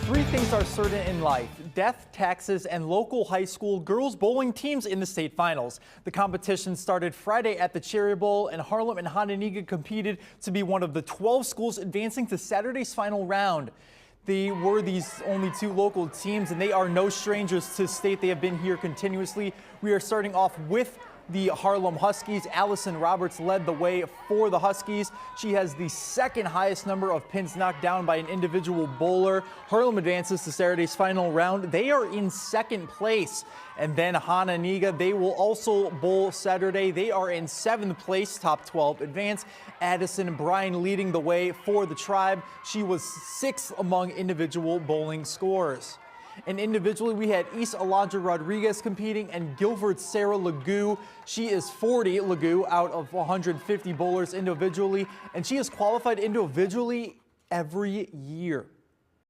Three things are certain in life: death, taxes, and local high school girls bowling teams in the state finals. The competition started Friday at the Cherry Bowl, and Harlem and Hononegah competed to be one of the 12 schools advancing to Saturday's final round. They were these only two local teams, and they are no strangers to state. They have been here continuously. We are starting off with the Harlem Huskies. Allison Roberts led the way for the Huskies. She has the second highest number of pins knocked down by an individual bowler. Harlem advances to Saturday's final round. They are in second place. And then Hononegah, they will also bowl Saturday. They are in seventh place, top 12 advance. Addison Bryan leading the way for the tribe. She was sixth among individual bowling scores. And individually, we had East Alondra Rodriguez competing and Guilford Sarah Legoo. She is 40 Legoo out of 150 bowlers individually, and she is qualified individually every year.